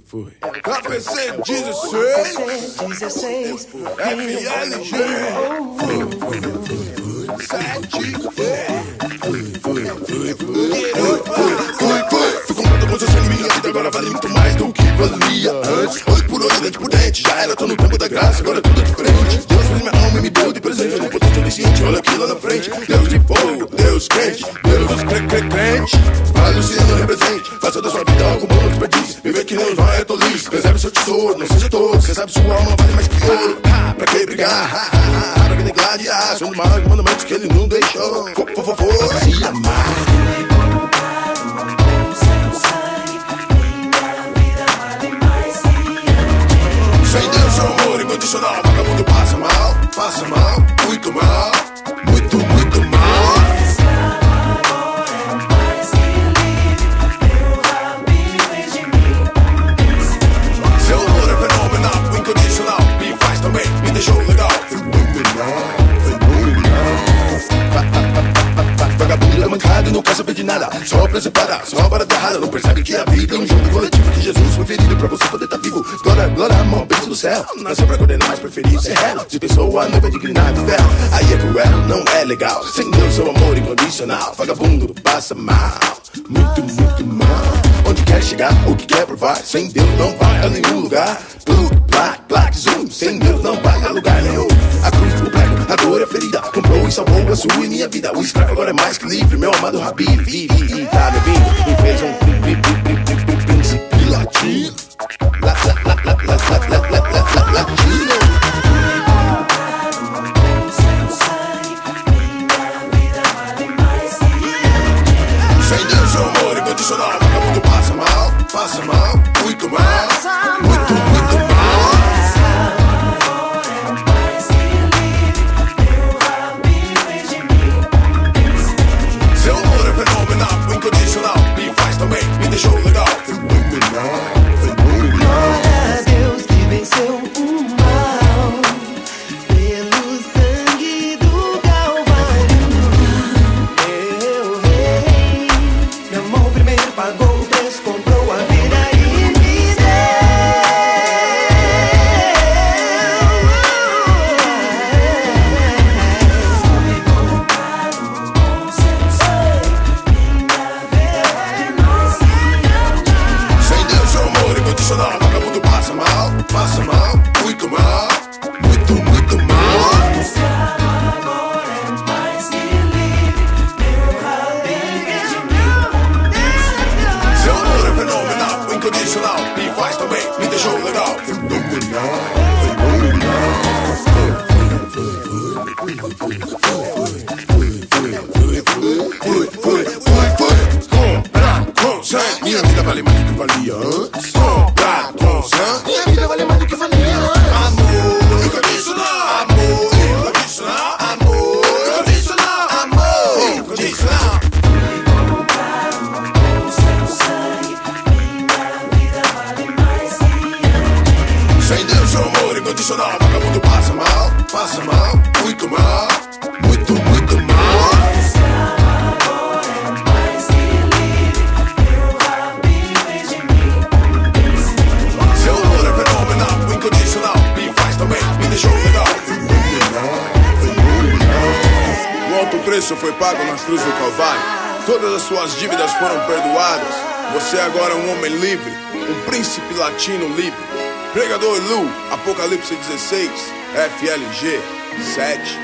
Foi. KPC 16 FLG. Foi. 7. Fui comprado com seu sangue, minha vida agora vale muito mais do que valia antes. Olho por olho, dente por dente, já era, tô no tempo da graça, agora é tudo diferente. Deus fez minha alma e me deu de presente, eu não potente, onisciente, olha aqui lá na frente. Deus de fogo, Deus crente, Deus dos crente. Vale o ciano represente, faça da sua vida algo bom, desperdício. Viver que nem os vai é tolice, preserve seu tesouro, não seja todo. Cê sabe sua alma vale mais que ouro. Pra que brigar? Pra que degladiar? São mais mandamentos que ele não deixou. Se amar. Sem Deus, seu amor incondicional, vagabundo passa mal, muito mal, muito mal. Esse amor é mais que livre, meu rabinho vem de mim. Seu amor é fenomenal, incondicional, me faz também, me deixou legal. Fenomenal. Vagabundo é mancado e não quer saber de nada, só pra separar, só para dar errada. Não percebe que a vida é um jogo coletivo, que Jesus foi ferido pra você poder estar vivo. Glória, amor, bênção do céu. Nasceu pra coordenar, mas preferi ser réu. Se pessoa não vai dignar de ferro, aí é cruel, não é legal. Sem Deus, seu amor incondicional, vagabundo passa mal, muito mal. Onde quer chegar, o que quer provar, sem Deus não vai a nenhum lugar. Plug, plaque, zoom, sem Deus não vai a lugar nenhum. A cruz, o prego, a dor e a ferida, comprou e salvou a sua e minha vida. O escravo agora é mais que livre, meu amado Rabi, tá me ouvindo? Me fez um príncipe latino. Latino. Sem Deus, seu amor incondicional, vagabundo passa mal, muito mal, muito mal. Esse amor é mais que livre, meu rabinho vem de mim. Seu amor é fenomenal, incondicional, me faz também, me deixou legal. Fenomenal. Glória a Deus que venceu o mal pelo sangue do Calvário. Meu rei, meu amor primeiro pagou o preço, comprou a vida e me deu. Fui comprado com seu sangue, minha vida é mais que Sem Deus, seu amor incondicional, vagabundo passa mal, muito mal, muito mal. Esse amor é mais que livre, meu rabinho vem de mim. Seu amor é fenomenal, incondicional, me faz também, me deixou legal. Fenomenal. Comprar com sangue, minha vida vale mais do que valia antes. Comprar com sangue, minha vida vale mais do que valia antes. Amor incondicional, amor incondicional, amor incondicional, amor incondicional. Com seu sangue, minha vida vale mais que Sem Deus, seu amor incondicional, vagabundo passa mal, muito mal, muito mal. esse amor é mais que livre, meu rabinho vem de mim. Seu amor é fenomenal, incondicional, me faz também, me deixou legal. O alto preço foi pago na cruz do Calvário, todas as suas dívidas foram perdoadas. Você agora é um homem livre, um príncipe latino livre. Pregador Lu, Apocalipse 16, FLG 7.